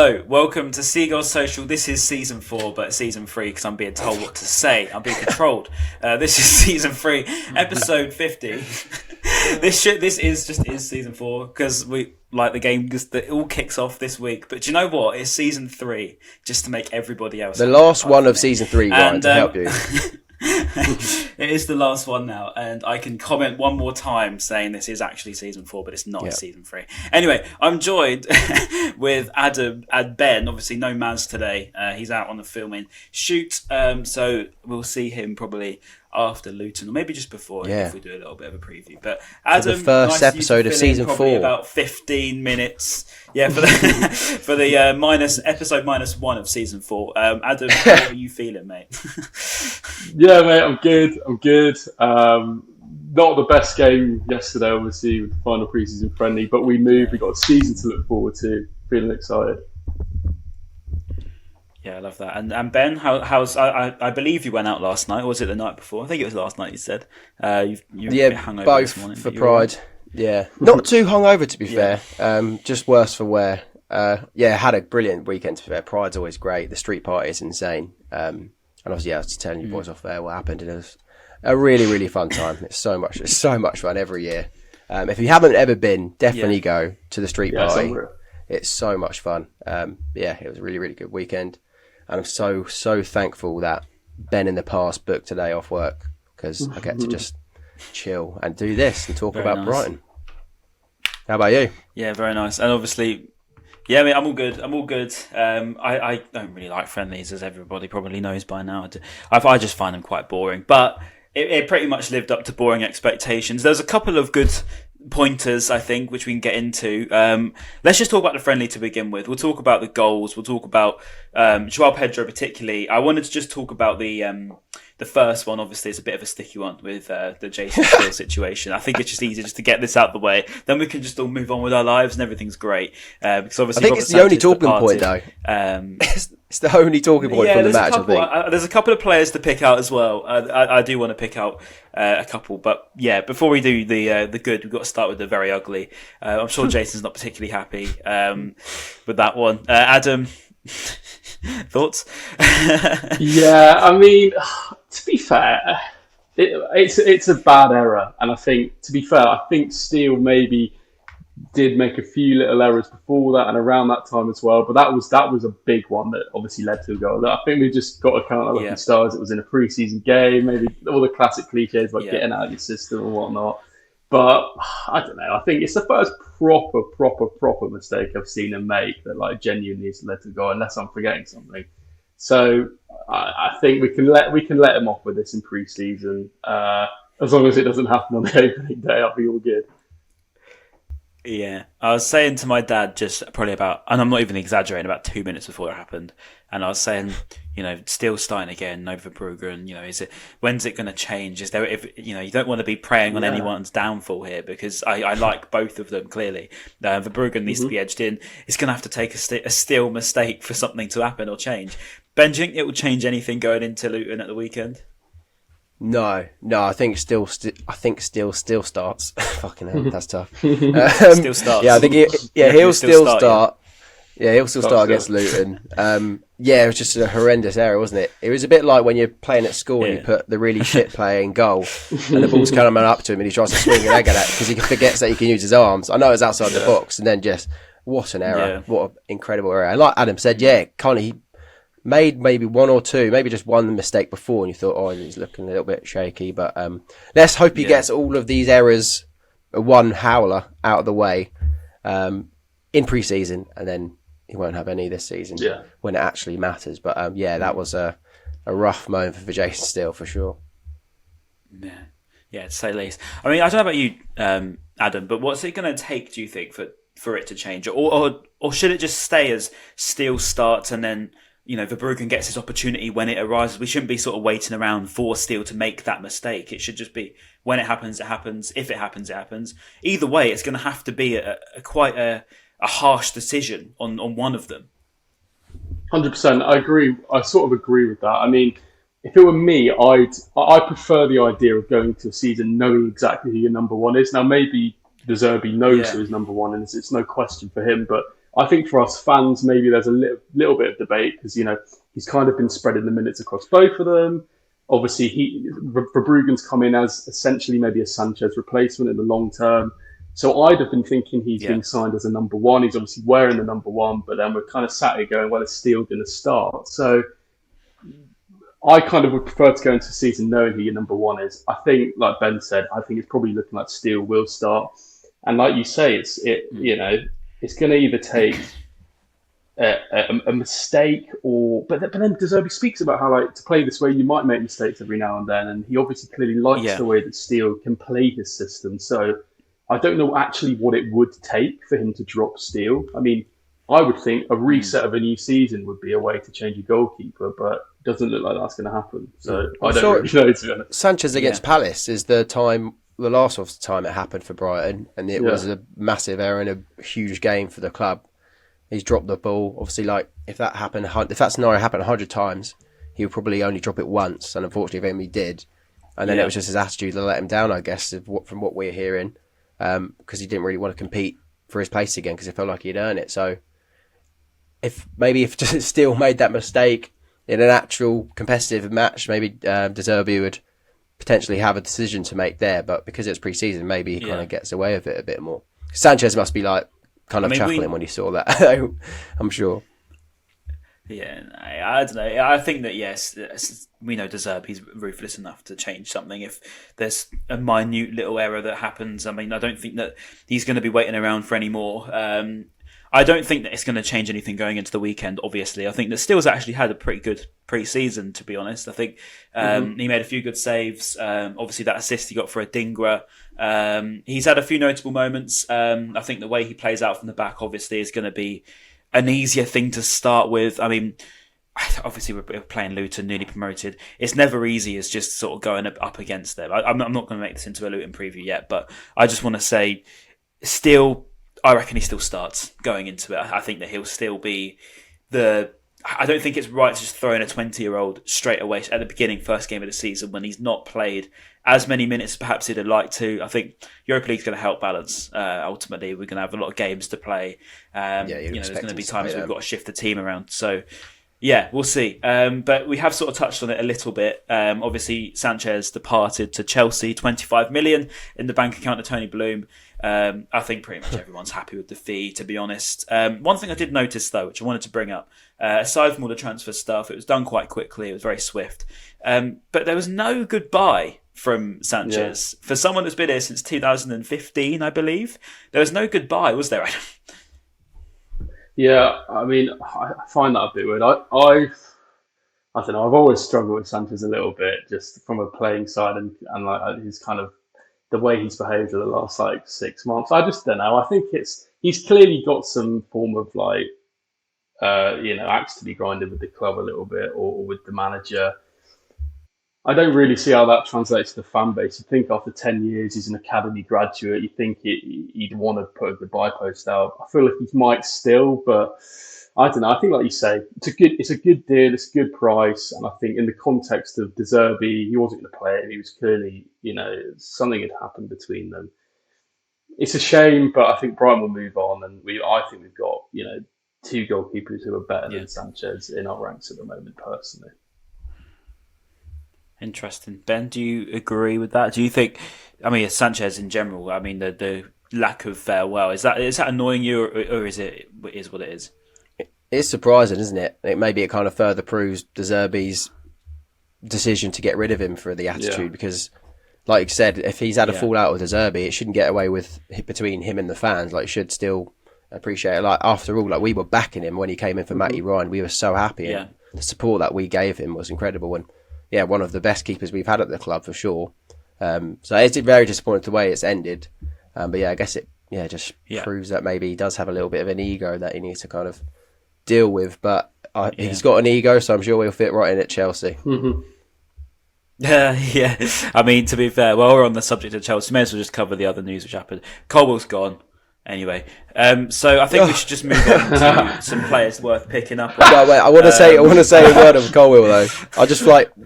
Hello, welcome to Seagulls Social. This is season 4, but season 3 because I'm being told what to say. I'm being controlled. This is season 3, episode 50. This is season 4 because we like the game. It all kicks off this week. But do you know what? It's season 3 just to make everybody else. The last one of season 3, Ryan, to help you. It is the last one now, and I can comment one more time saying this is actually season 4, but it's not season 3. Anyway, I'm joined with Adam and Ben. Obviously, no Maz today. He's out on the filming shoot, so we'll see him probably after Luton, or maybe just before if we do a little bit of a preview. But Adam, for the first episode of season 4, about 15 minutes. Yeah, for the episode -1 of season 4. Adam, how are you feeling, mate? Yeah, mate, I'm good. Not the best game yesterday, obviously, with the final pre-season friendly, but we moved. We got a season to look forward to. Feeling excited. Yeah, I love that. And Ben, how's I believe you went out last night, or was it the night before? I think it was last night. You said you were a bit hungover both this morning, for Pride. Yeah, not too hungover to be fair. Just worse for wear. Had a brilliant weekend to be fair. Pride's always great. The street party is insane. And obviously, I was just telling you boys off there what happened. It was a really, really fun time. It's so much fun every year. If you haven't ever been, definitely go to the street party. Somewhere. It's so much fun. It was a really, really good weekend. And I'm so thankful that Ben in the past booked today off work because I get to just chill and do this and talk about Brighton. How about you? Yeah, very nice. And obviously, yeah, I mean, I'm all good. I don't really like friendlies, as everybody probably knows by now. I just find them quite boring. But it pretty much lived up to boring expectations. There's a couple of good pointers, I think, which we can get into. Let's just talk about the friendly to begin with. We'll talk about the goals. We'll talk about Joao Pedro particularly. I wanted to just talk about the first one. Obviously, it's a bit of a sticky one with the Jason Steele situation. I think it's just easier just to get this out of the way. Then we can just all move on with our lives and everything's great. Because obviously, I think it's the only talking point, though. It's the only talking point from the match, I think. There's a couple of players to pick out as well. I do want to pick out a couple. But yeah, before we do the good, we've got to start with the very ugly. I'm sure Jason's not particularly happy with that one. Adam, thoughts? Yeah, I mean, to be fair, it's a bad error. And I think, to be fair, I think Steele maybe did make a few little errors before that and around that time as well, but that was a big one that obviously led to a goal. I think we just got to count our lucky stars. It was in a pre-season game, maybe all the classic cliches like getting out of your system and whatnot. But I don't know. I think it's the first proper mistake I've seen him make that like genuinely has led to a goal, unless I'm forgetting something. So I think we can let him off with this in pre-season. As long as it doesn't happen on the opening day, I'll be all good. Yeah, I was saying to my dad just probably about, and I'm not even exaggerating, about 2 minutes before it happened, and I was saying, still starting again, no Verbruggen, when's it going to change? Is there, you don't want to be preying on anyone's downfall here because I like both of them clearly. Verbruggen needs to be edged in. It's going to have to take a Steele mistake for something to happen or change. Ben, do you think it will change anything going into Luton at the weekend? No, I think Steele still starts. Fucking hell, that's tough. Still starts. Yeah, I think he'll still start. Yeah, he'll still start against Luton. It was just a horrendous error, wasn't it? It was a bit like when you're playing at school and you put the really shit player in goal and the ball's coming up to him and he tries to swing an egg at it because he forgets that he can use his arms. I know it's outside the box and then just, what an error. Yeah. What an incredible error. And like Adam said, he made maybe one or two, maybe just one mistake before, and you thought, he's looking a little bit shaky. But let's hope he gets all of these errors, one howler, out of the way in pre-season, and then he won't have any this season when it actually matters. But that was a rough moment for Jason Steele for sure. Yeah, to say the least. I mean, I don't know about you, Adam, but what's it going to take, do you think, for it to change, or should it just stay as Steele starts and then Verbruggen gets his opportunity when it arises? We shouldn't be sort of waiting around for Steele to make that mistake. It should just be when it happens, it happens. If it happens, it happens. Either way, it's going to have to be quite a harsh decision on one of them. 100%. I agree. I sort of agree with that. I mean, if it were me, I prefer the idea of going to a season knowing exactly who your number one is. Now, maybe De Zerbi knows who his number one is. It's no question for him, but I think for us fans, maybe there's a little bit of debate because, he's kind of been spreading the minutes across both of them. Obviously, Verbruggen's come in as essentially maybe a Sanchez replacement in the long term. So I'd have been thinking he's being signed as a number one. He's obviously wearing the number one, but then we're kind of sat here going, well, is Steele going to start? So I kind of would prefer to go into the season knowing who your number one is. I think, like Ben said, I think it's probably looking like Steele will start. And like you say, it's going to either take a mistake but then De Zerbi speaks about how, like, to play this way, you might make mistakes every now and then. And he obviously clearly likes the way that Steele can play his system. So I don't know actually what it would take for him to drop Steele. I mean, I would think a reset of a new season would be a way to change your goalkeeper, but it doesn't look like that's going to happen. So I don't really know, to be honest. Sanchez against Palace is the last time it happened for Brighton, and it was a massive error and a huge game for the club. He's dropped the ball. Obviously, like, if that scenario happened 100 times, he would probably only drop it once, and unfortunately, he did. And then it was just his attitude that let him down, I guess, from what we're hearing, because he didn't really want to compete for his place again because he felt like he'd earned it. So if Steele made that mistake in an actual competitive match, maybe De Zerbi would potentially have a decision to make there. But because it's pre-season, maybe he kind of gets away with it a bit more. Sanchez must be like kind of chuckling when he saw that. I'm sure. Yeah, I don't know. I think that, yes, we know De Zerbi, he's ruthless enough to change something if there's a minute little error that happens. I mean, I don't think that he's going to be waiting around for any more. I don't think that it's going to change anything going into the weekend, obviously. I think that Steele's actually had a pretty good pre-season, to be honest. I think he made a few good saves. Obviously, that assist he got for Adingra. He's had a few notable moments. I think the way he plays out from the back, obviously, is going to be an easier thing to start with. I mean, obviously we're playing Luton, newly promoted. It's never easy as just sort of going up against them. I'm not going to make this into a Luton preview yet, but I just want to say, Steele, I reckon he still starts going into it. I think that he'll still be I don't think it's right to just throw in a 20-year-old straight away at the beginning, first game of the season, when he's not played as many minutes as perhaps he'd have liked to. I think Europa League's going to help balance. Ultimately, we're going to have a lot of games to play. There's going to be times we've got to shift the team around. So, yeah, we'll see. But we have sort of touched on it a little bit. Obviously, Sanchez departed to Chelsea, 25 million in the bank account of Tony Bloom. I think pretty much everyone's happy with the fee, to be honest. One thing I did notice, though, which I wanted to bring up, aside from all the transfer stuff, it was done quite quickly. It was very swift. But there was no goodbye from Sanchez. For someone that's been here since 2015, I believe. There was no goodbye, was there, Adam? Yeah, I mean, I find that a bit weird. I don't know, I've always struggled with Sanchez a little bit, just from a playing side and like his kind of the way he's behaved in the last 6 months. I just don't know. I think he's clearly got some form of axe to be grinded with the club a little bit or with the manager. I don't really see how that translates to the fan base. You think after 10 years he's an academy graduate, you think he'd want to put a goodbye post out. I feel like he might still, but I don't know. I think, like you say, it's a good deal, it's a good price, and I think in the context of De Zerbi, he wasn't going to play it. He was clearly, something had happened between them. It's a shame, but I think Brighton will move on, and I think we've got, two goalkeepers who are better than Sanchez in our ranks at the moment, personally. Interesting. Ben, do you agree with that? Do you think, Sanchez in general, the lack of farewell, is that annoying you, or is it what it is? It's surprising, isn't it? Maybe it kind of further proves De Zerbi's decision to get rid of him for the attitude, because, like you said, if he's had a fallout with De Zerbi, it shouldn't get away with between him and the fans. Should still appreciate it. After all, we were backing him when he came in for Matty Ryan. We were so happy. And the support that we gave him was incredible. And one of the best keepers we've had at the club for sure. So it's very disappointing the way it's ended. But I guess it just proves that maybe he does have a little bit of an ego that he needs to kind of deal with. But he's got an ego, so I'm sure he'll fit right in at Chelsea. Mm-hmm. To be fair, while we're on the subject of Chelsea, may as well just cover the other news which happened. Colwill's gone. Anyway, so I think we should just move on to some players worth picking up. No, wait, I want to say a word of Colwill though. I just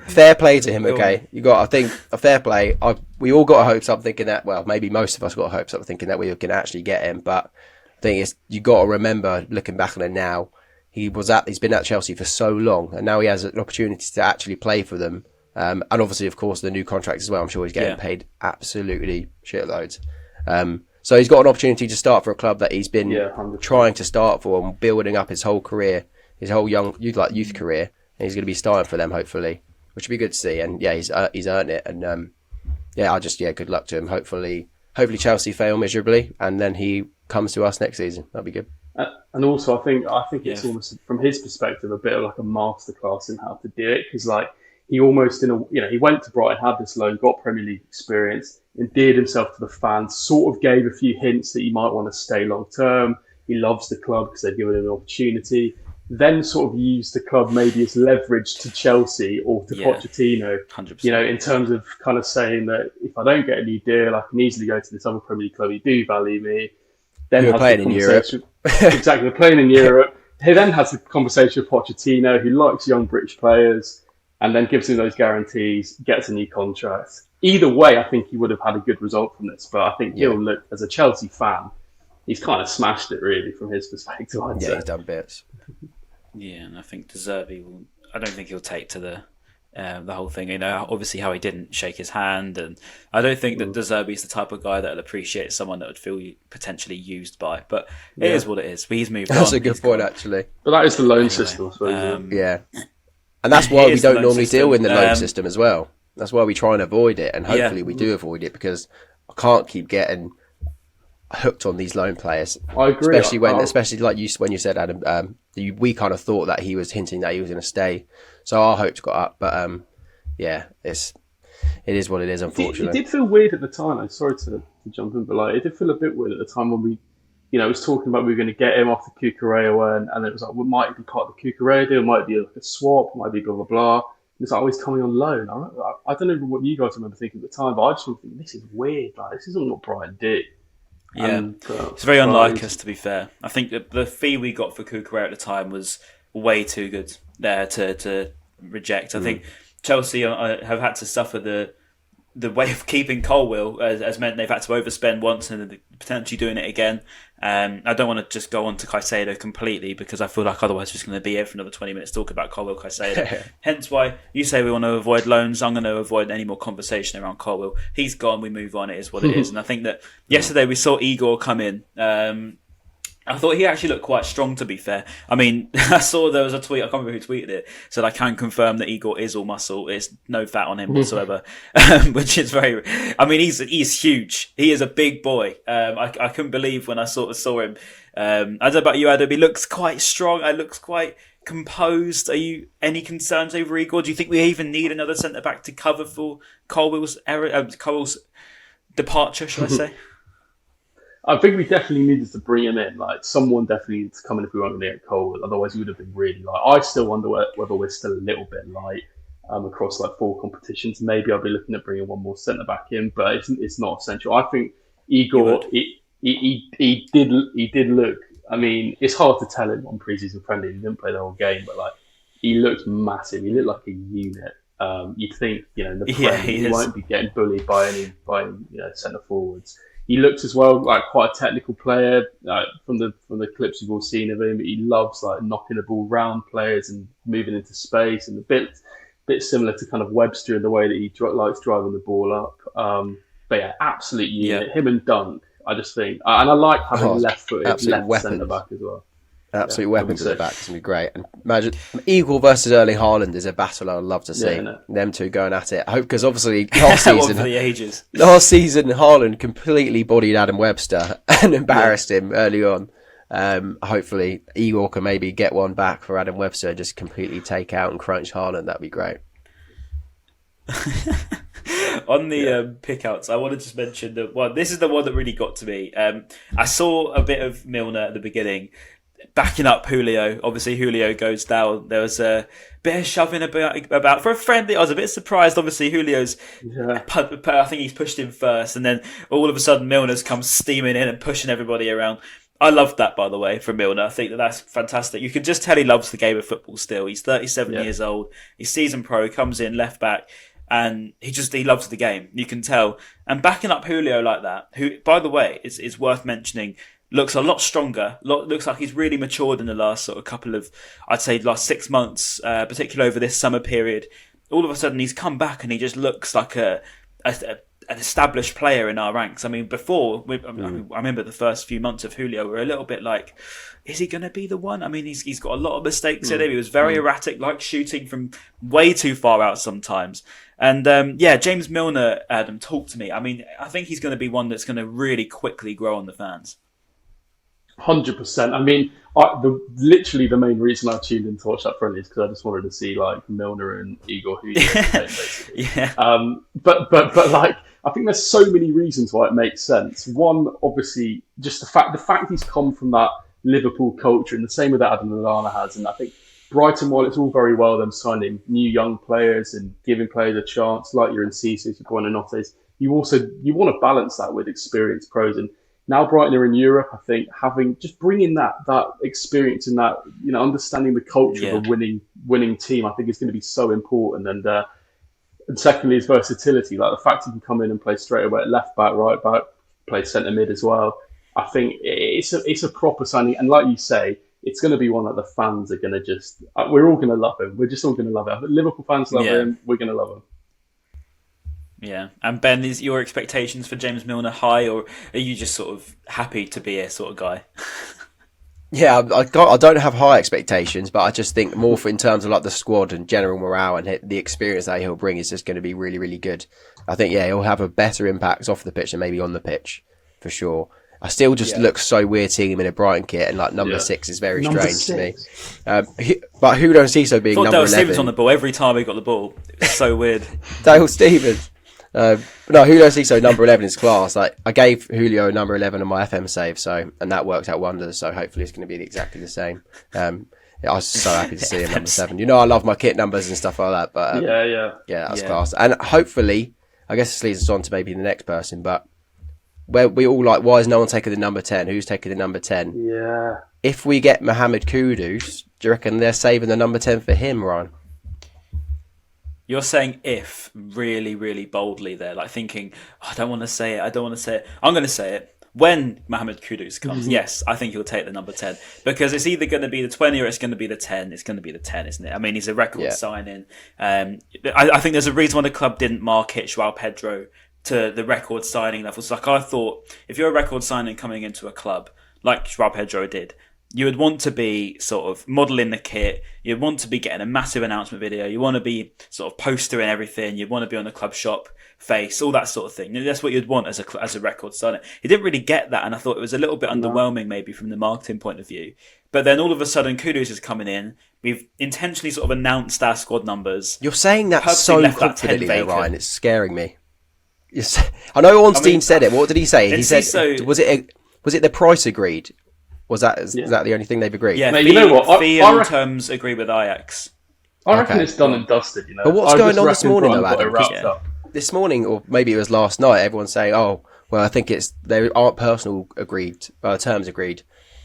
fair play to him. Okay, I think a fair play. We all got hopes up thinking that. Well, maybe most of us got hopes up thinking that we can actually get him, but I think it's, you got to remember, looking back on it now, he's been at Chelsea for so long, and now he has an opportunity to actually play for them. And obviously, of course, the new contracts as well. I'm sure he's getting paid absolutely shitloads. So he's got an opportunity to start for a club that he's been trying to start for and building up his whole career, his whole youth career. And he's going to be starting for them, hopefully, which would be good to see. And he's earned it. And good luck to him. Hopefully Chelsea fail miserably, and then he comes to us next season. That'd be good. And also, I think it's almost from his perspective a bit of like a masterclass in how to do it, because like he almost he went to Brighton, had this loan, got Premier League experience, endeared himself to the fans, sort of gave a few hints that he might want to stay long term. He loves the club because they've given him an opportunity. Then sort of used the club maybe as leverage to Chelsea or to Pochettino, 100%. In terms of kind of saying that if I don't get a new deal, I can easily go to this other Premier League club. You do value me. Then you're playing in Europe. Exactly, they're playing in Europe. He then has the conversation with Pochettino, who likes young British players, and then gives him those guarantees, gets a new contract. Either way, I think he would have had a good result from this, but I think he'll look, as a Chelsea fan, he's kind of smashed it, really, from his perspective, I'd say. He's done bits. Yeah, and I think De Zerbi I don't think he'll take to the whole thing. Obviously how he didn't shake his hand, and I don't think that De Zerbi's the type of guy that will appreciate someone that would feel potentially used by. But it is what it is. He's moved on. That's a good point, actually. But that is the loan system, I suppose. Yeah. And that's why we don't normally deal in the loan system as well. That's why we try and avoid it, and hopefully we do avoid it, because I can't keep getting hooked on these loan players. I agree. Especially like when you said, Adam, we kind of thought that he was hinting that he was going to stay, so our hopes got up. But it is what it is. Unfortunately, it did feel weird at the time. I'm sorry to jump in, but like it did feel a bit weird at the time when we, was talking about we were going to get him off the Cucurella, and it was like, well, might it be part of the Cucurella deal? Might it be like a swap? Might it be blah blah blah? And it's like, oh, he's coming on loan. I don't know what you guys remember thinking at the time, but I just remember thinking, this is weird. Like, this isn't what Brighton did. Yeah, it's very unlike us, to be fair. I think that the fee we got for Cucurella at the time was way too good there to reject. I think Chelsea have had to suffer the way of keeping Colwill has meant they've had to overspend once and potentially doing it again. I don't want to just go on to Caicedo completely, because I feel like otherwise we're just going to be here for another 20 minutes talking about Colwill, Caicedo. Hence why you say we want to avoid loans. I'm going to avoid any more conversation around Colwill. He's gone, we move on, it is what it is. And I think that yesterday we saw Igor come in. I thought he actually looked quite strong, to be fair. I mean, I saw there was a tweet, I can't remember who tweeted it, said I can confirm that Igor is all muscle. There's no fat on him whatsoever, which is very... I mean, he's huge. He is a big boy. I couldn't believe when I sort of saw him. I don't know about you, Adam, he looks quite strong. He looks quite composed. Are you any concerns over Igor? Do you think we even need another centre-back to cover for Colwill's departure, should I say? I think we definitely needed to bring him in. Like, someone definitely needed to come in if we weren't going to get Colwill. Otherwise, he would have been really light. I still wonder whether we're still a little bit light across like 4 competitions. Maybe I'll be looking at bringing one more centre back in, but it's not essential. I think Igor, he did look. I mean, it's hard to tell him on pre-season friendly. He didn't play the whole game, but like he looked massive. He looked like a unit. You'd think in the Prem, he won't be getting bullied by any centre forwards. He looks as well like quite a technical player from the clips you've all seen of him. He loves like knocking the ball round players and moving into space, and a bit similar to kind of Webster in the way that he likes driving the ball up. But yeah, absolute unit. Him and Dunk, I just think, and I like having left-footed left centre back as well. Absolute weapons at the back. It's going to be great. And imagine Eagle versus Erling Haaland is a battle I'd love to see. Them two going at it. I hope, because obviously last season Haaland completely bodied Adam Webster and embarrassed him early on. Hopefully Eagle can maybe get one back for Adam Webster, just completely take out and crunch Haaland. That'd be great. On the pickouts, I want to just mention that this is the one that really got to me. I saw a bit of Milner at the beginning, backing up Julio. Obviously, Julio goes down. There was a bit of shoving about for a friendly. I was a bit surprised. Obviously, Julio's, I think he's pushed him first, and then all of a sudden, Milner's come steaming in and pushing everybody around. I loved that, by the way, from Milner. I think that's fantastic. You can just tell he loves the game of football still. He's 37 years old. He's seasoned pro, comes in left back, and he loves the game. You can tell. And backing up Julio like that, who, by the way, is worth mentioning, looks a lot stronger. Looks like he's really matured in the last sort of couple of, I'd say, last 6 months, particularly over this summer period. All of a sudden, he's come back and he just looks like an established player in our ranks. I mean, before, I remember the first few months of Julio were a little bit like, is he going to be the one? I mean, he's got a lot of mistakes in him. He was very erratic, like shooting from way too far out sometimes. And James Milner, Adam, talk to me. I mean, I think he's going to be one that's going to really quickly grow on the fans. 100%. I mean, literally the main reason I tuned in to watch that friendly is because I just wanted to see like Milner and Igor Julio play, basically. But like, I think there's so many reasons why it makes sense. One, obviously, just the fact he's come from that Liverpool culture, and the same with that Adam Lallana has. And I think Brighton, while it's all very well them signing new young players and giving players a chance, like you're in Caicedo, Buonanottes, you want to balance that with experienced pros. And now Brighton are in Europe, I think just bringing that experience and that, understanding the culture of a winning team, I think is going to be so important. And secondly, his versatility, like the fact he can come in and play straight away at left back, right back, play centre mid as well. I think it's a proper signing, and like you say, it's going to be one that the fans are going to just. We're all going to love him. We're just all going to love it. Liverpool fans love him. We're going to love him. Yeah, and Ben, is your expectations for James Milner high, or are you just sort of happy to be a sort of guy? Yeah, I don't have high expectations, but I just think more in terms of like the squad and general morale and the experience that he'll bring is just going to be really, really good. I think he'll have a better impact off the pitch than maybe on the pitch for sure. I still just look so weird seeing him in a Brighton kit, and like number 6 is very strange to me. But Julio Caicedo being number 11. Dale Stevens on the ball every time he got the ball. It's so weird. Dale Stevens. No, Julio Caicedo number 11 is class. Like, I gave Julio number 11 on my FM save, and that worked out wonders. So hopefully it's going to be exactly the same. I was so happy to see him number 7. I love my kit numbers and stuff like that. But that's class. And hopefully, I guess this leads us on to maybe the next person. But where we all like, why is no one taking the number 10? Who's taking the number 10? Yeah. If we get Mohamed Kudus, do you reckon they're saving the number 10 for him, Ryan? You're saying if really, really boldly there, like thinking, I don't want to say it. I'm going to say it. When Mohamed Kudus comes, yes, I think he'll take the number 10 because it's either going to be the 20 or it's going to be the 10. It's going to be the 10, isn't it? I mean, he's a record signing. I think there's a reason why the club didn't market Joao Pedro to the record signing levels. Like I thought, if you're a record signing coming into a club like Joao Pedro did, you would want to be sort of modelling the kit. You'd want to be getting a massive announcement video. You want to be sort of postering everything. You'd want to be on the club shop face, all that sort of thing. That's what you'd want as a record signing. He didn't really get that, and I thought it was a little bit underwhelming maybe from the marketing point of view. But then all of a sudden, Kudus is coming in. We've intentionally sort of announced our squad numbers. You're saying that so confidently, though, Ryan. It's scaring me. I know Ornstein said it. What did he say? He said, was it the price agreed? Is that the only thing they've agreed? Yeah, mate, you know what? Fee and terms agree with Ajax. I reckon it's done and dusted, But what's going on this morning, though, Adam? This morning, or maybe it was last night, everyone's saying, I think there aren't personal terms agreed.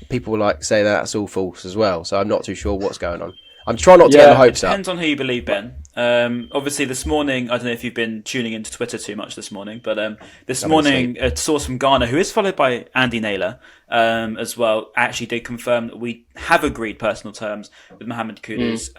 People like say that's all false as well, so I'm not too sure what's going on. I'm trying not to get the hopes up. Depends on who you believe, Ben. Obviously, this morning, I don't know if you've been tuning into Twitter too much this morning, but this morning, a source from Ghana, who is followed by Andy Naylor as well, actually did confirm that we have agreed personal terms with Mohamed Kudus.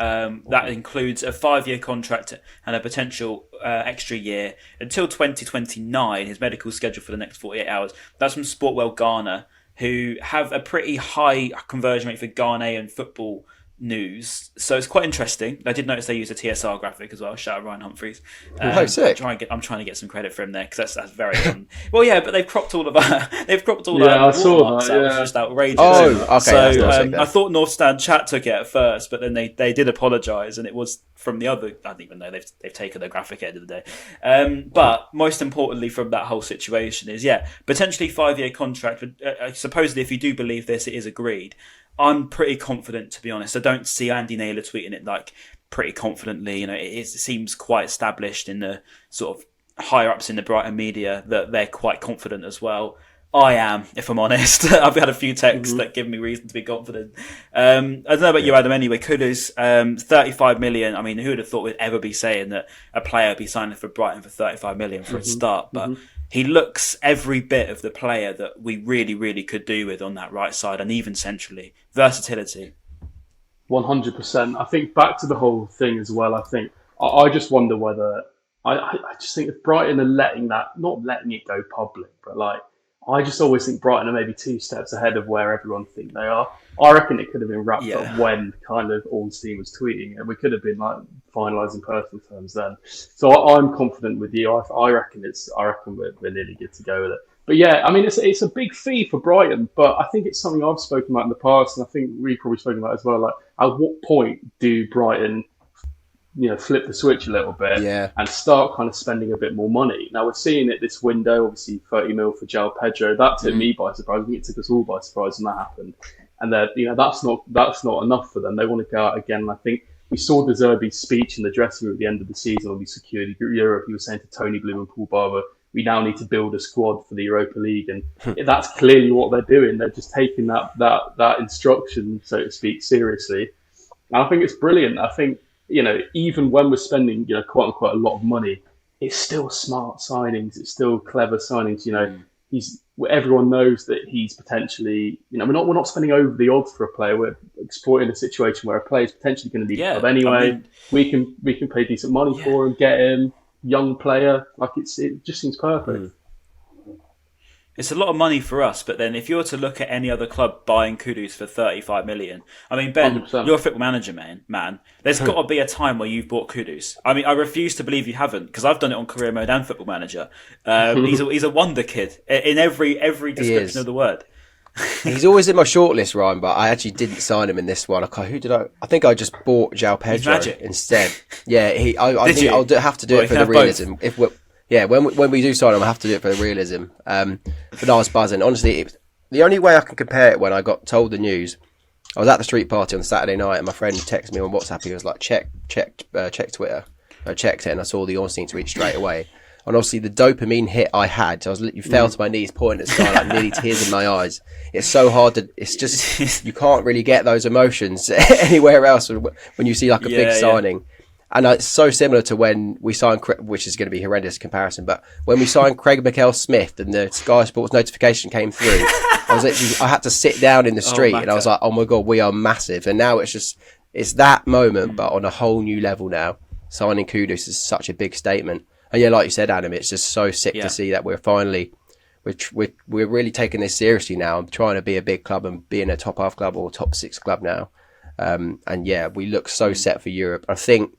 That includes a 5-year contract and a potential extra year until 2029, his medical schedule for the next 48 hours. That's from Sportwell Ghana, who have a pretty high conversion rate for Ghanaian football news, so it's quite interesting. I did notice they used a TSR graphic as well. Shout out Ryan Humphreys. Sick. I'm trying to get some credit for him there because that's very well, yeah. But they've cropped all of our our I saw that. That was just outrageous. Oh, okay. So I thought North Stand Chat took it at first, but then they did apologise, and it was from the other. I don't even know they've taken the graphic at the end of the day. But most importantly, from that whole situation is potentially 5-year contract. But supposedly, if you do believe this, it is agreed. I'm pretty confident, to be honest. I don't see Andy Naylor tweeting it like pretty confidently. It seems quite established in the sort of higher ups in the Brighton media that they're quite confident as well. I am, if I'm honest. I've had a few texts that give me reason to be confident. I don't know about you, Adam, anyway. Kudus, 35 million. I mean, who would have thought we'd ever be saying that a player would be signing for Brighton for 35 million for a start? But he looks every bit of the player that we really, really could do with on that right side and even centrally. Versatility. 100%. I think back to the whole thing as well. I think I just wonder whether I just think if Brighton are not letting it go public, but like I just always think Brighton are maybe 2 steps ahead of where everyone think they are. I reckon it could have been wrapped up when kind of Ornstein was tweeting, and we could have been like finalising personal terms then. So I'm confident with you. I reckon we're nearly good to go with it. But yeah, I mean, it's a big fee for Brighton, but I think it's something I've spoken about in the past, and I think we've probably spoken about as well. Like, at what point do Brighton, flip the switch a little bit and start kind of spending a bit more money? Now we're seeing it this window, obviously 30 mil for João Pedro. That took me by surprise. I think it took us all by surprise when that happened. And that's not enough for them. They want to go out again. And I think we saw De Zerbi's speech in the dressing room at the end of the season when we secured Europe. He was saying to Tony Bloom and Paul Barber, we now need to build a squad for the Europa League, and that's clearly what they're doing. They're just taking that instruction, so to speak, seriously. And I think it's brilliant. I think, even when we're spending, quote unquote, a lot of money, it's still smart signings. It's still clever signings. Everyone knows that he's potentially, we're not spending over the odds for a player. We're exploiting a situation where a player is potentially going to leave the club anyway. I mean, we can pay decent money for him, get him. Young player, it just seems perfect. It's a lot of money for us, but then if you were to look at any other club buying Kudus for 35 million, I mean, Ben, 100%. You're a football manager, man. There's got to be a time where you've bought Kudus. I mean, I refuse to believe you haven't, because I've done it on career mode and football manager. He's a wonder kid in every description of the word. He's always in my shortlist, Ryan, but I actually didn't sign him in this one. Who did I? I think I just bought João Pedro instead. Yeah, I think I'll have to do it for the realism. When we do sign him, I have to do it for the realism. But I was buzzing. Honestly, the only way I can compare it, when I got told the news, I was at the street party on Saturday night, and my friend texted me on WhatsApp. He was like, check Twitter. I checked it, and I saw the Ornstein tweet straight away. And obviously the dopamine hit I had, I was literally fell to my knees, pointing at the sky, like nearly tears in my eyes. It's so hard it's just, you can't really get those emotions anywhere else when you see like a big signing. And it's so similar to when we signed, which is going to be a horrendous comparison, but when we signed Craig McHale-Smith and the Sky Sports notification came through, I had to sit down in the street and I was like, oh my God, we are massive. And now it's that moment, but on a whole new level now. Signing Kudus is such a big statement. And yeah, like you said, Adam, it's just so sick to see that we're finally, we're really taking this seriously now. I'm trying to be a big club and being a top half club or top 6 club now. And yeah, we look so set for Europe. I think,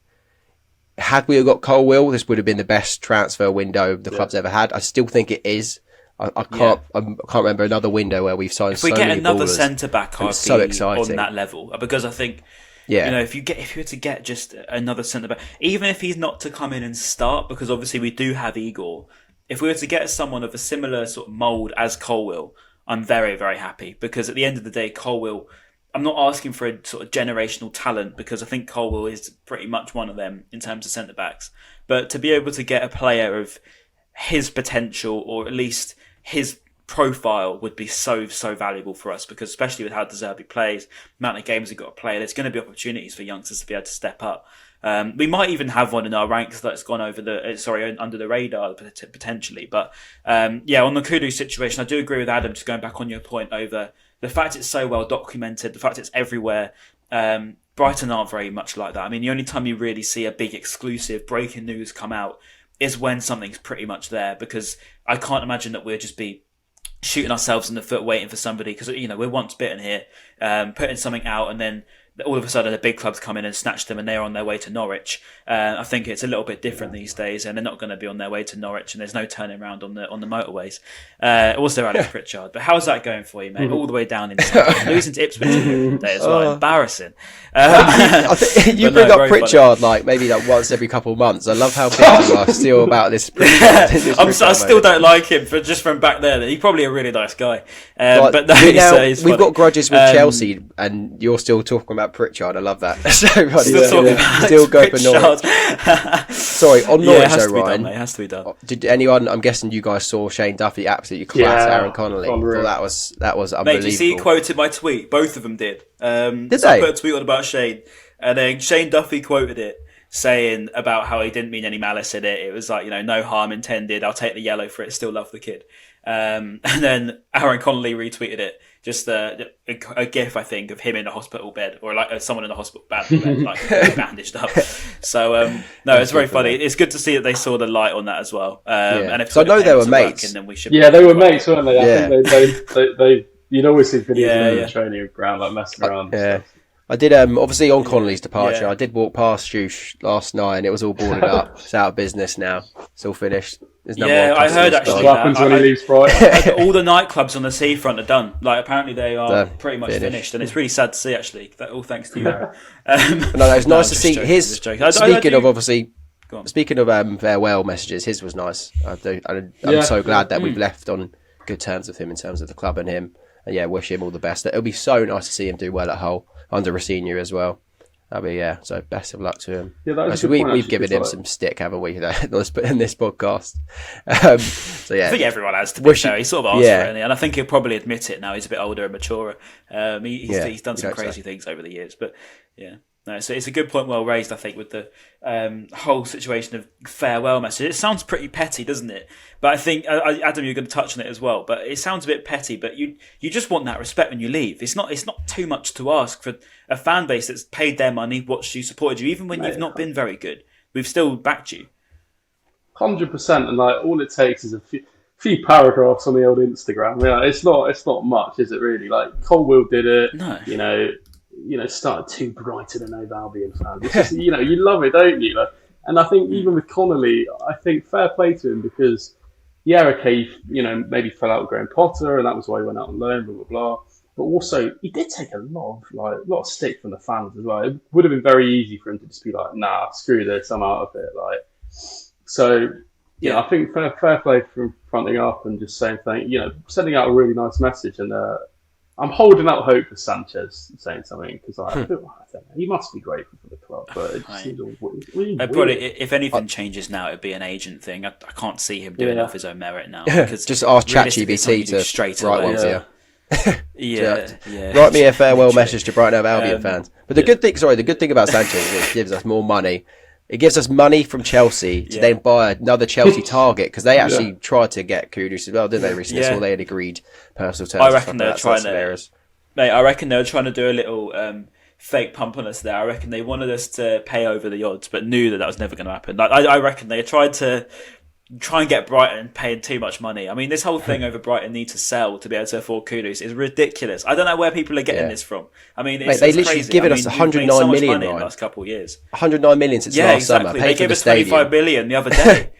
had we got Colwill, this would have been the best transfer window the club's ever had. I still think it is. I can't remember another window where we've signed so many ballers. If we get another centre back, I'd so be exciting on that level, because I think. If you were to get just another centre back, even if he's not to come in and start, because obviously we do have Igor. If we were to get someone of a similar sort of mould as Colwill, I'm very, very happy, because at the end of the day, Colwill, I'm not asking for a sort of generational talent, because I think Colwill is pretty much one of them in terms of centre backs. But to be able to get a player of his potential, or at least his profile, would be so valuable for us, because especially with how De Zerbi plays, the amount of games we've got to play, there's going to be opportunities for youngsters to be able to step up. We might even have one in our ranks that's gone over under the radar potentially. But on the Kudus situation, I do agree with Adam, just going back on your point over the fact it's so well documented, the fact it's everywhere. Brighton aren't very much like that. I mean, the only time you really see a big exclusive breaking news come out is when something's pretty much there, because I can't imagine that we'll just be shooting ourselves in the foot waiting for somebody, because we're once bitten here, putting something out, and then all of a sudden the big clubs come in and snatch them and they're on their way to Norwich. I think it's a little bit different these days, and they're not going to be on their way to Norwich, and there's no turning around on the motorways. Also Alex Pritchard, but how's that going for you, mate? All the way down in losing to Ipswich today as well. Embarrassing. You bring up Pritchard funny. Maybe once every couple of months. I love how big you are still about this Pritchard. I still don't like him just from back there. He's probably a really nice guy. But no, we've got grudges with Chelsea, and you're still talking about about Pritchard. I love that. So everybody Still go for Norwich. Sorry, on Norwich though, Ryan. It has to be done. Did anyone? I'm guessing you guys saw Shane Duffy absolutely class Aaron Connolly. Well, that was unbelievable. Mate, did you see he quoted my tweet? Both of them did. Did they? I put a tweet on about Shane, and then Shane Duffy quoted it, saying about how he didn't mean any malice in it. It was like, no harm intended. I'll take the yellow for it. Still love the kid. And then Aaron Connolly retweeted it. Just a gif, I think, of him in a hospital bed, or like someone in a hospital bed, like bandaged up. So no, it's very funny. It's good to see that they saw the light on that as well. And if so I know they were mates. Then we should they were mates, weren't they? I think they you'd always see videos of the training ground, like messing around. And stuff. I did, obviously on Connolly's departure, I did walk past you last night and it was all boarded up. It's out of business now. It's all finished. There's no more I heard actually what happens when he leaves Brighton. All the nightclubs on the seafront are done. Like, apparently they are pretty much finished. And it's really sad to see, actually. All thanks to you, Aaron. No, it's nice to see his... Speaking of farewell messages, his was nice. I'm so glad that we've left on good terms with him in terms of the club and him. And wish him all the best. It'll be so nice to see him do well at Hull under Rossini as well. That'll be so best of luck to him. We've given him some stick, haven't we? In this podcast. I think everyone has to be fair. He sort of asked for it, and I think he'll probably admit it now. He's a bit older and maturer. He's done some crazy things over the years, but no, so it's a good point, well raised, I think, with the whole situation of farewell message. It sounds pretty petty, doesn't it? But I think, Adam, you're going to touch on it as well. But it sounds a bit petty. But you just want that respect when you leave. It's not too much to ask for a fan base that's paid their money, watched you, supported you, even when you've not been very good. We've still backed you. 100%, and all it takes is a few paragraphs on the old Instagram. It's not much, is it really? Like Colwill did it. No. Started two Brighton and Hove Albion fans. It's just, you love it, don't you? And I think even with Connolly, I think fair play to him because, maybe fell out with Graham Potter, and that was why he went out on loan, blah blah blah. But also, he did take a lot of stick from the fans as well. It would have been very easy for him to just be like, "Nah, screw this, I'm out of it." I think fair play for fronting up and just saying sending out a really nice message and. I'm holding out hope for Sanchez saying something because I don't know, he must be grateful for the club, but it just seems all really weird. If anything changes now, it'd be an agent thing. I can't see him doing it off his own merit now. Because just ask ChatGPT to straight write away. Write me a farewell message to Brighton Hove Albion fans. But the good thing about Sanchez is it gives us more money. It gives us money from Chelsea to then buy another Chelsea target because they actually tried to get Kudus as well, didn't they? Recently, that's all they had agreed personal terms. I reckon they're trying to. Mate, I reckon they were trying to do a little fake pump on us there. I reckon they wanted us to pay over the odds, but knew that was never going to happen. I reckon they tried to try and get Brighton paying too much money. I mean, this whole thing over Brighton need to sell to be able to afford Kudus is ridiculous. I don't know where people are getting this from. I mean, they literally crazy. given us 109 million in the last couple of years. 109 million since last summer. They gave us 25 million the other day.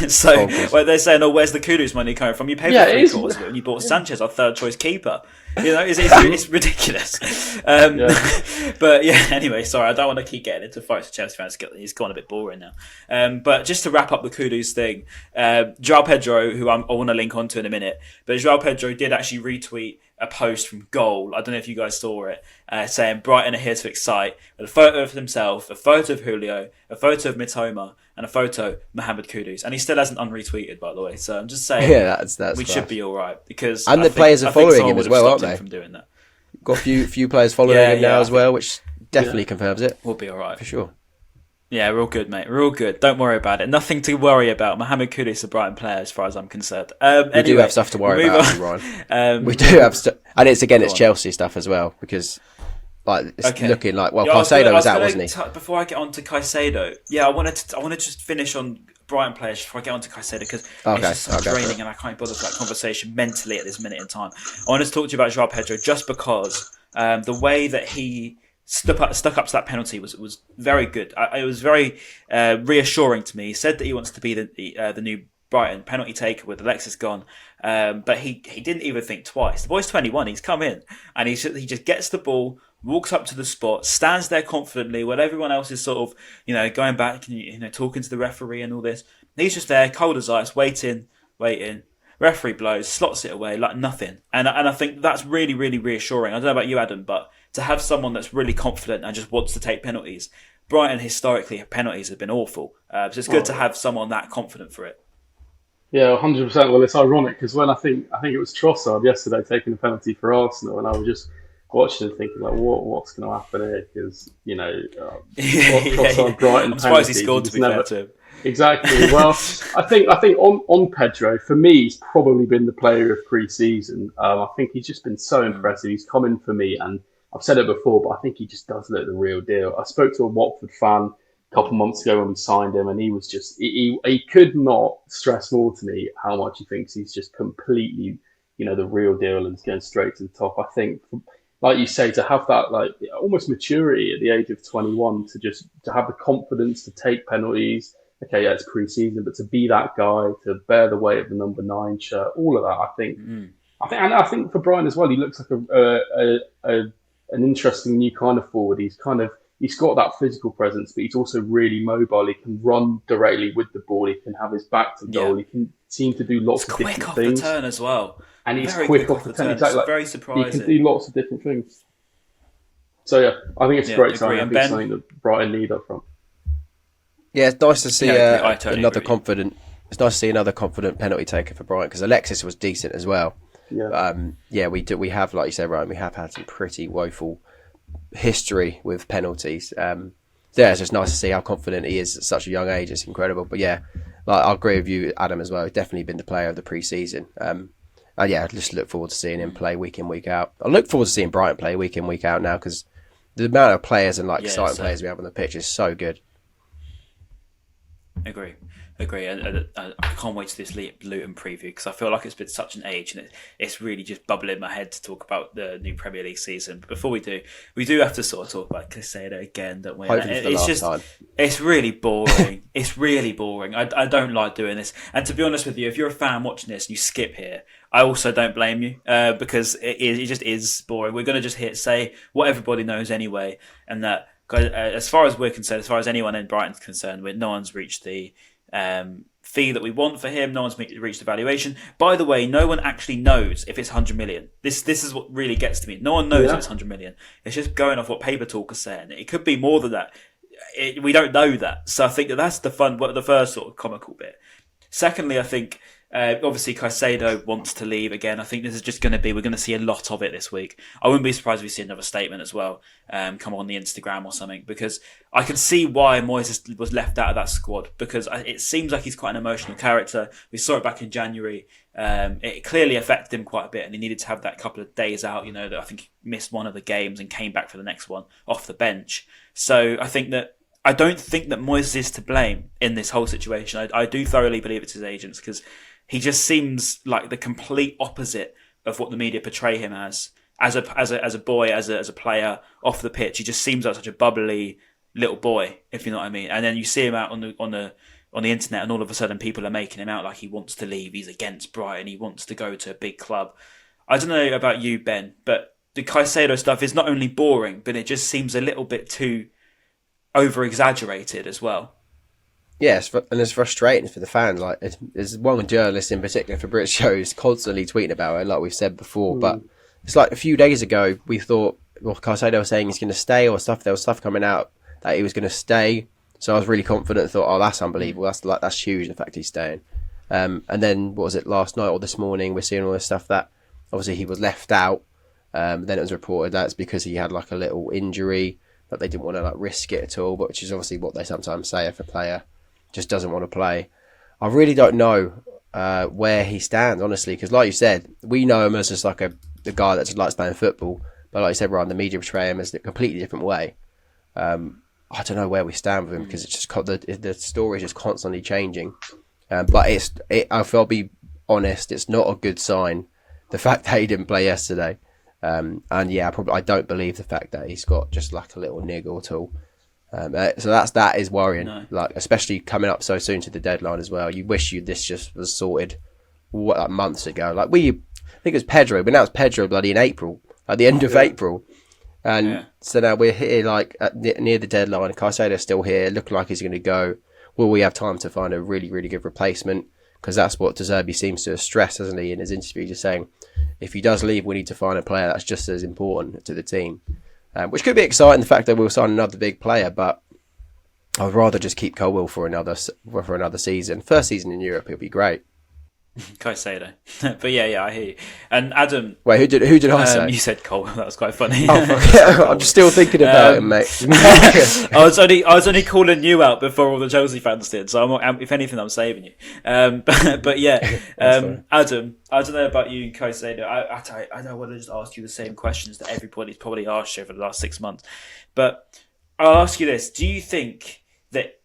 So they're saying, where's the Kudus money coming from? You paid for 3/4 of it when you bought Sanchez, our third choice keeper. It's ridiculous. But anyway, sorry, I don't want to keep getting into fights with Chelsea fans. It's gone a bit boring now. But just to wrap up the Kudus thing, João Pedro, who I want to link onto in a minute, but João Pedro did actually retweet a post from Goal. I don't know if you guys saw it, saying Brighton are here to excite, with a photo of himself, a photo of Julio, a photo of Mitoma, and a photo of Mohamed Kudus. And he still hasn't unretweeted, by the way. So I'm just saying, that's should be all right because the players are following him as well, aren't they? From doing that. Got a few players following him now as well, which definitely confirms it. We'll be all right for sure. Yeah, we're all good, mate. We're all good. Don't worry about it. Nothing to worry about. Mohamed Kudus is a Brighton player, as far as I'm concerned. We do have stuff to worry about, Ryan. We do have stuff, and it's Chelsea stuff as well because. It's looking like Caicedo was out, wasn't he? Before I get on to Caicedo, I wanted to just finish on Brighton players before I get on to Caicedo because it's just draining and I can't bother for that conversation mentally at this minute in time. I wanted to talk to you about João Pedro just because the way that he stuck up to that penalty was very good. It was very reassuring to me. He said that he wants to be the new Brighton penalty taker with Alexis gone, but he didn't even think twice. The boy's 21. He's come in and he just gets the ball, walks up to the spot, stands there confidently while everyone else is sort of going back and talking to the referee and all this. He's just there, cold as ice, waiting. Referee blows, slots it away like nothing. And I think that's really, really reassuring. I don't know about you, Adam, but to have someone that's really confident and just wants to take penalties. Brighton historically, penalties have been awful, so it's good to have someone that confident for it. Yeah, 100%. Well, it's ironic because when I think it was Trossard yesterday taking a penalty for Arsenal, and I was just watching and thinking like, what's going to happen here? Because Trossard, Brighton. I'm surprised he scored. To be fair to him. Exactly. Well, I think on Pedro, for me, he's probably been the player of pre-season. I think he's just been so impressive. He's come in for me, and I've said it before, but I think he just does look the real deal. I spoke to a Watford fan a couple of months ago when we signed him, and he was just he could not stress more to me how much he thinks he's just completely, the real deal and is going straight to the top. I think, like you say, to have that like almost maturity at the age of 21 to have the confidence to take penalties. Okay, yeah, it's pre-season, but to be that guy, to bear the weight of the number 9 shirt, all of that, I think for Brian as well, he looks like an interesting new kind of forward. He's got that physical presence, but he's also really mobile. He can run directly with the ball. He can have his back to goal. He can seem to do lots of different things. Quick off the turn as well. And he's quick off the turn. Exactly. It's very surprising. He can do lots of different things. So yeah, I think it's a great sign. I think it's something that Brighton need up front. Yeah, it's nice to see another confident. It's nice to see another confident penalty taker for Brighton because Alexis was decent as well. Yeah, we have, like you said, Ryan, we have had some pretty woeful history with penalties. It's just nice to see how confident he is at such a young age. It's incredible. But yeah, I agree with you, Adam, as well. He's definitely been the player of the pre-season. And I just look forward to seeing him play week in, week out. I look forward to seeing Brighton play week in, week out now because the amount of players and exciting players we have on the pitch is so good. Agree. And I can't wait to this Luton preview because I feel like it's been such an age and it's really just bubbling in my head to talk about the new Premier League season. But before we do have to sort of talk about Caicedo again, don't we? It's really boring. It's really boring. I don't like doing this. And to be honest with you, if you're a fan watching this and you skip here, I also don't blame you because it just is boring. We're going to just say what everybody knows anyway, and that as far as we're concerned, as far as anyone in Brighton's concerned, no one's reached the fee that we want for him. No one's reached the valuation. By the way, no one actually knows if it's 100 million. This is what really gets to me. No one knows if it's 100 million. It's just going off what Paper Talk is saying. It could be more than that. We don't know that. So I think that's the first sort of comical bit. Secondly, I think obviously Caicedo wants to leave again. I think this is just going to be, we're going to see a lot of it this week. I wouldn't be surprised if we see another statement as well come on the Instagram or something, because I can see why Moyes was left out of that squad, because it seems like he's quite an emotional character. We saw it back in January. It clearly affected him quite a bit and he needed to have that couple of days out. That I think he missed one of the games and came back for the next one off the bench. So I don't think that Moyes is to blame in this whole situation. I do thoroughly believe it's his agents, because he just seems like the complete opposite of what the media portray him as a boy, as a player off the pitch. He just seems like such a bubbly little boy, if you know what I mean. And then you see him out on the internet, and all of a sudden people are making him out like he wants to leave. He's against Brighton. He wants to go to a big club. I don't know about you, Ben, but the Caicedo stuff is not only boring, but it just seems a little bit too over-exaggerated as well. Yes, and it's frustrating for the fans. Like, there's one journalist in particular for British shows constantly tweeting about it, like we've said before. But it's like a few days ago, we thought, Caicedo was saying he's going to stay, or there was stuff coming out that he was going to stay. So I was really confident. Thought, that's unbelievable. That's huge. The fact he's staying. And then what was it, last night or this morning? We're seeing all this stuff that obviously he was left out. Then it was reported that it's because he had like a little injury, that they didn't want to risk it at all. But which is obviously what they sometimes say if a player just doesn't want to play. I really don't know where he stands, honestly, because like you said, we know him as just like the guy that just likes playing football. But like you said, Ryan, the media portray him as a completely different way. I don't know where we stand with him, because it's just the story is just constantly changing. But I'll be honest, it's not a good sign, the fact that he didn't play yesterday. I don't believe the fact that he's got just like a little niggle at all. So that is worrying, especially coming up so soon to the deadline as well. You wish this just was sorted months ago. I think it was Pedro, but now it's Pedro bloody in April, at the end of April. And so now we're here near the deadline. Caicedo's still here, looking like he's going to go. Will we have time to find a really, really good replacement? Because that's what De Zerbi seems to have stressed, hasn't he, in his interview, just saying if he does leave, we need to find a player that's just as important to the team. which could be exciting. The fact that we'll sign another big player, but I'd rather just keep Colwill for another season. First season in Europe, it'll be great. Caicedo. But yeah, I hear you. And Adam, wait, who did I say? You said Cole. That was quite funny. I'm just still thinking about him, mate. I was only calling you out before all the Chelsea fans did. So if anything, I'm saving you. But yeah, Adam, I don't know about you, Caicedo. I don't want to just ask you the same questions that everybody's probably asked you over the last 6 months. But I'll ask you this: do you think that,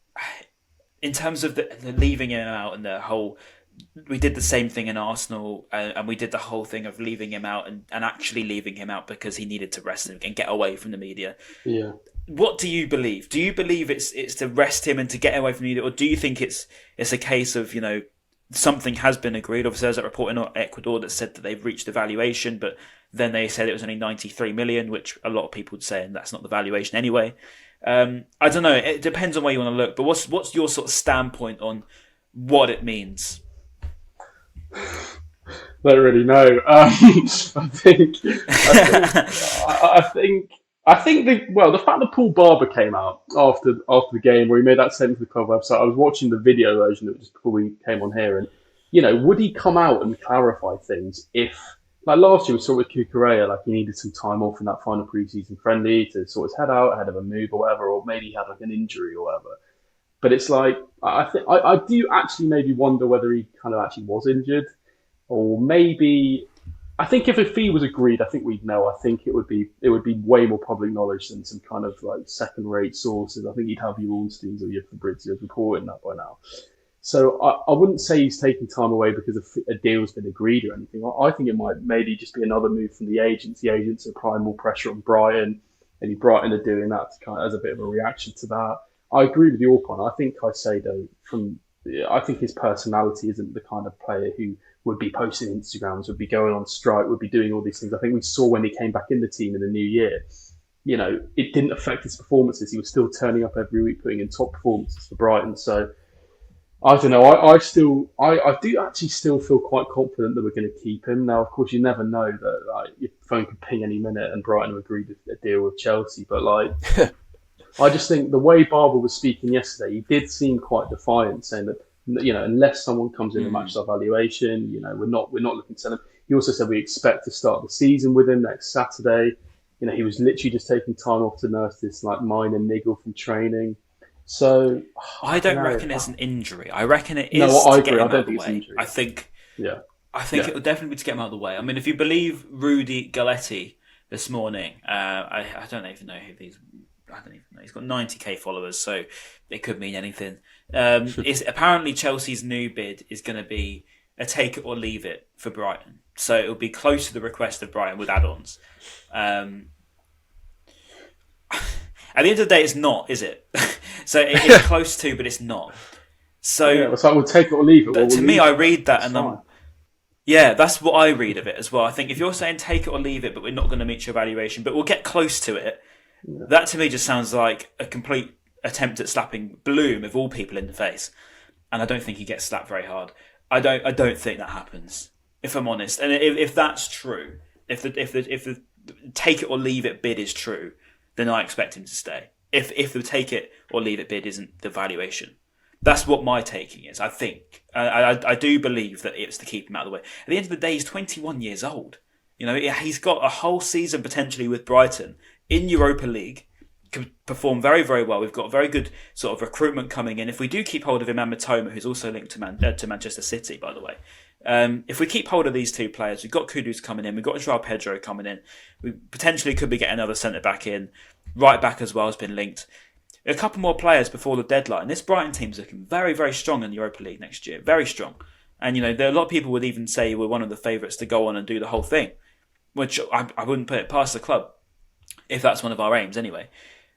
in terms of the leaving him out and the whole, we did the same thing in Arsenal, and we did the whole thing of leaving him out and actually leaving him out because he needed to rest and get away from the media. Yeah. What do you believe? Do you believe it's to rest him and to get away from the media, or do you think it's a case of, something has been agreed? Obviously, there's a report in Ecuador that said that they've reached the valuation, but then they said it was only 93 million, which a lot of people would say, and that's not the valuation anyway. I don't know. It depends on where you want to look, but what's your sort of standpoint on what it means? Don't really know. I think the fact that Paul Barber came out after the game where he made that statement to the club website, I was watching the video version of it just before we came on here, and would he come out and clarify things if, like last year we saw with Cucurella, like he needed some time off in that final pre-season friendly to sort his head out ahead of a move or whatever, or maybe he had like an injury or whatever. But it's like, I do actually maybe wonder whether he kind of actually was injured, or maybe, I think if a fee was agreed, I think we'd know. I think it would be way more public knowledge than some kind of like second-rate sources. I think you'd have your Ornsteins or your Fabrizios reporting that by now. So I wouldn't say he's taking time away because a deal's been agreed or anything. I think it might maybe just be another move from the agents. The agents are applying more pressure on Brighton, and Brighton are doing that to kind of, as a bit of a reaction to that. I agree with your point. I think Caicedo, I think his personality isn't the kind of player who would be posting Instagrams, would be going on strike, would be doing all these things. I think we saw when he came back in the team in the new year, it didn't affect his performances. He was still turning up every week, putting in top performances for Brighton. So I don't know. I do actually still feel quite confident that we're going to keep him. Now, of course, you never know that your phone could ping any minute and Brighton have agreed a deal with Chelsea, but I just think the way Barber was speaking yesterday, he did seem quite defiant, saying that unless someone comes in and matches our valuation, we're not looking to sell him. He also said we expect to start the season with him next Saturday. He was literally just taking time off to nurse this like minor niggle from training. So I don't reckon it's an injury. I reckon it is. No, I to agree. get him I don't out of think the it's an way. injury. I think it would definitely be to get him out of the way. I mean, if you believe Rudy Galletti this morning, I don't even know who these. I don't even know. He's got 90k followers, so it could mean anything. It's apparently Chelsea's new bid is going to be a take it or leave it for Brighton. So it'll be close to the request of Brighton with add-ons. At the end of the day, it's not, is it? So it's close to, but it's not. So it's like we'll take it or leave it. To me, I read that and that's what I read of it as well. I think if you're saying take it or leave it, but we're not going to meet your valuation, but we'll get close to it. Yeah. That to me just sounds like a complete attempt at slapping Bloom of all people in the face, and I don't think he gets slapped very hard. I don't think that happens, if I'm honest. And if that's true, if the take it or leave it bid is true, then I expect him to stay. If the take it or leave it bid isn't the valuation, that's what my taking is. I think I do believe that it's to keep him out of the way. At the end of the day, he's 21 years old. He's got a whole season potentially with Brighton in Europa League, could perform very, very well. We've got very good sort of recruitment coming in. If we do keep hold of him and Matoma, who's also linked to Manchester City, by the way. If we keep hold of these two players, we've got Kudus coming in, we've got Joao Pedro coming in. We potentially could be getting another centre-back in. Right back as well has been linked. A couple more players before the deadline. This Brighton team's looking very, very strong in the Europa League next year. Very strong. And, there are a lot of people would even say we're one of the favourites to go on and do the whole thing, which I wouldn't put it past the club, if that's one of our aims anyway.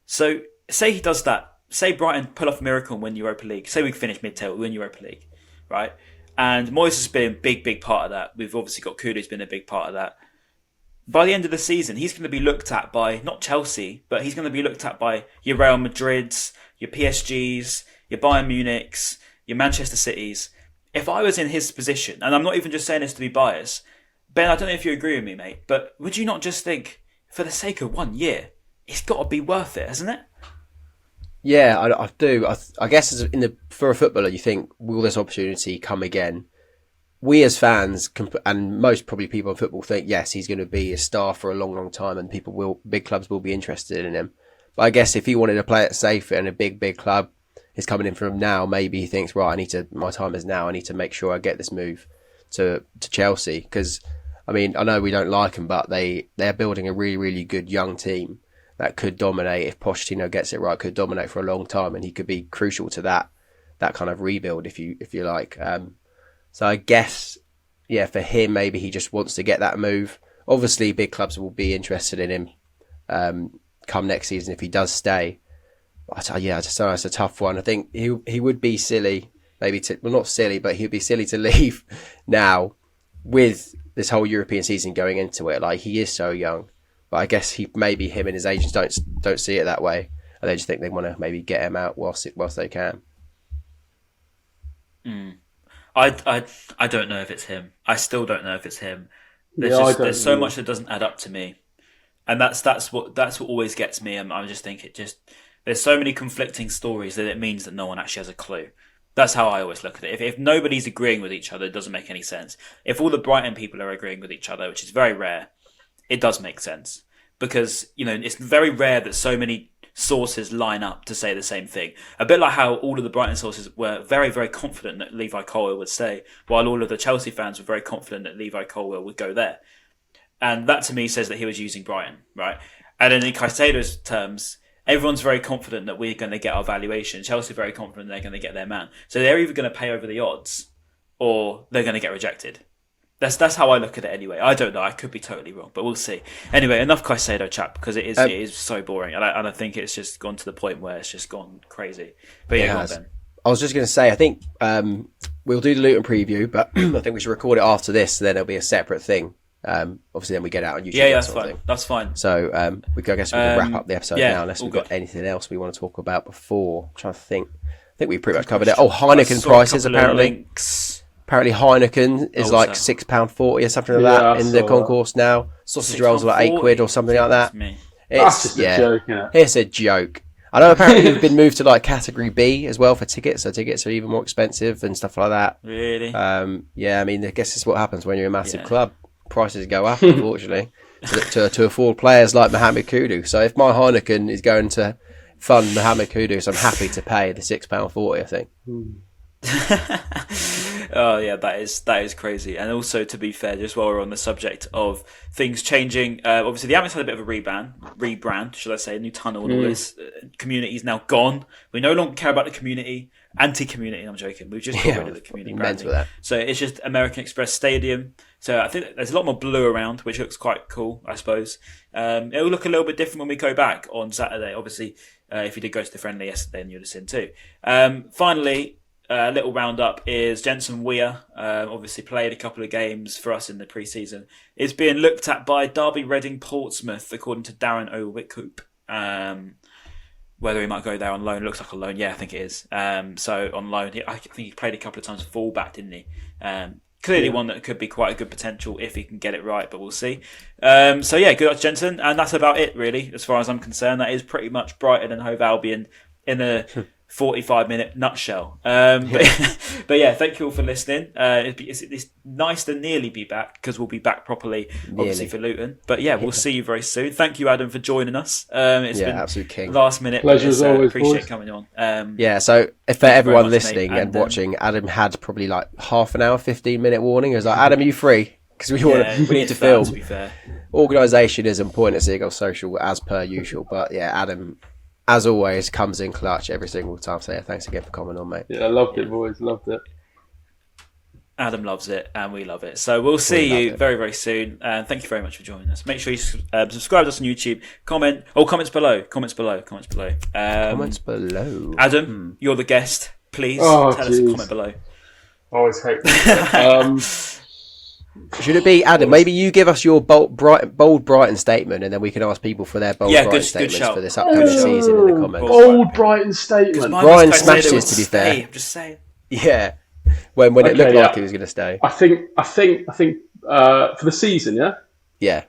So say he does that. Say Brighton pull off a miracle and win Europa League. Say we finish mid-table, win Europa League, right? And Moyes has been a big, big part of that. We've obviously got Kudus who's been a big part of that. By the end of the season, he's going to be looked at by, not Chelsea, but he's going to be looked at by your Real Madrids, your PSGs, your Bayern Munichs, your Manchester Cities. If I was in his position, and I'm not even just saying this to be biased, Ben, I don't know if you agree with me, mate, but would you not just think, for the sake of 1 year, it's got to be worth it, hasn't it? Yeah, I do. I guess for a footballer, you think, will this opportunity come again? We as fans, and most probably people in football, think yes, he's going to be a star for a long, long time, and big clubs will be interested in him. But I guess if he wanted to play it safe and a big club is coming in from now, maybe he thinks, right, my time is now. I need to make sure I get this move to Chelsea, because I mean, I know we don't like them, but they're building a really, really good young team that could dominate if Pochettino gets it right. Could dominate for a long time, and he could be crucial to that kind of rebuild, if you like. So I guess, yeah, for him, maybe he just wants to get that move. Obviously, big clubs will be interested in him come next season if he does stay. But I just don't know, it's a tough one. I think he would be silly, not silly, but he'd be silly to leave now with this whole European season going into it. Like, he is so young. But I guess maybe him and his agents don't see it that way, and they just think they want to maybe get him out whilst they can. I don't know if it's him. I still don't know if it's him. There's so much that doesn't add up to me, and that's what always gets me. I'm just thinking, there's so many conflicting stories that it means that no one actually has a clue. That's how I always look at it. If nobody's agreeing with each other, it doesn't make any sense. If all the Brighton people are agreeing with each other, which is very rare, it does make sense, because it's very rare that so many sources line up to say the same thing. A bit like how all of the Brighton sources were very, very confident that Levi Colwill would stay, while all of the Chelsea fans were very confident that Levi Colwill would go there. And that to me says that he was using Brighton, right? And then in Caicedo's terms, everyone's very confident that we're going to get our valuation. Chelsea are very confident they're going to get their man. So they're either going to pay over the odds or they're going to get rejected. That's how I look at it anyway. I don't know. I could be totally wrong, but we'll see. Anyway, enough Caicedo chat, because it is so boring, and I think it's just gone to the point where it's just gone crazy. But yeah, go on, Ben. I was just going to say, I think we'll do the Luton preview, but I think we should record it after this, so then it'll be a separate thing. Obviously, then we get it out on YouTube. Yeah, that's fine. That's fine. So I guess we can wrap up the episode now, unless we've got anything else we want to talk about before. I'm trying to think. I think we pretty much covered it. Oh, Heineken prices apparently. Apparently Heineken is like £6.40 or something like that in the concourse now. Sausage rolls are like £8 or something like that. That's just a joke, isn't it? It's a joke. I know apparently it's been moved to like category B as well for tickets, so tickets are even more expensive and stuff like that. Really? Yeah, I mean, I guess it's what happens when you're a massive club. Prices go up, unfortunately, to afford players like Mohamed Kudus. So if my Heineken is going to fund Mohamed Kudus, I'm happy to pay the £6.40, I think. Oh yeah, that is crazy. And also, to be fair, just while we're on the subject of things changing, obviously the Amex had a bit of a rebrand, should I say, a new tunnel and all this. Community is now gone. We no longer care about the community. Anti-community, I'm joking. We've just got rid of the community branding. So it's just American Express Stadium. So I think there's a lot more blue around, which looks quite cool, I suppose. It'll look a little bit different when we go back on Saturday. Obviously, if you did go to the friendly yesterday, then you'd have seen too. Finally, a little roundup is Jensen Weir, obviously played a couple of games for us in the pre-season, is being looked at by Derby, Reading, Portsmouth, according to Darren O'Wickoop. Whether he might go there on loan, looks like a loan. Yeah, I think it is. So on loan, I think he played a couple of times fullback, didn't he? Clearly one that could be quite a good potential if he can get it right, but we'll see. So yeah, good luck to Jensen. And that's about it, really, as far as I'm concerned. That is pretty much Brighton and Hove Albion in a 45-minute nutshell. But yeah, thank you all for listening. It's nice to nearly be back, because we'll be back properly, obviously, for Luton. But yeah, we'll see you very soon. Thank you, Adam, for joining us. It's been absolute king. Last minute. Pleasure as always. Appreciate coming on. So if for everyone listening and watching, Adam had probably like half an hour, 15-minute warning. It was like, Adam, are you free? Because we need to film. To be fair. Organisation is on point at Seagulls Social as per usual. But yeah, Adam, as always, comes in clutch every single time. So yeah, thanks again for coming on, mate. Yeah, I loved it, boys. Loved it. Adam loves it, and we love it. So we'll see you very, very soon. And thank you very much for joining us. Make sure you subscribe to us on YouTube. Comments below. Comments below. Adam, you're the guest. Please tell us a comment below. Always hope. Should it be, Adam, maybe you give us your bold Brighton statement, and then we can ask people for their bold Brighton statements for this upcoming season in the comments. Bold Brighton statement. Brian smashes, to be fair. I'm just saying. Yeah. When it looked like he was going to stay. I think for the season, yeah? Yeah.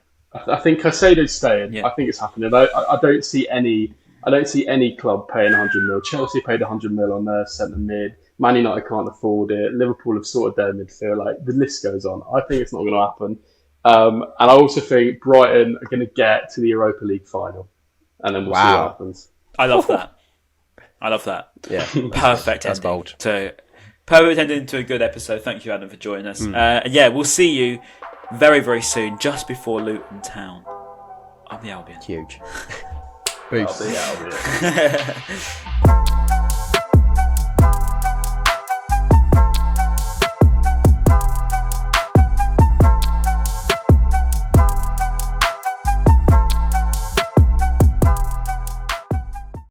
I think Caicedo's staying. Yeah. I think it's happening. I don't see any club paying 100 mil. Chelsea paid 100 mil on their centre mid. Man United can't afford it. Liverpool have sorted their midfield. Like the list goes on. I think it's not going to happen. And I also think Brighton are going to get to the Europa League final, and then we'll see what happens. I love that. I love that. Yeah, perfect. That's ending. bold. So perfect ending to a good episode. Thank you, Adam, for joining us. And yeah, we'll see you very, very soon, just before Luton Town. I'm the Albion. Huge. Peace.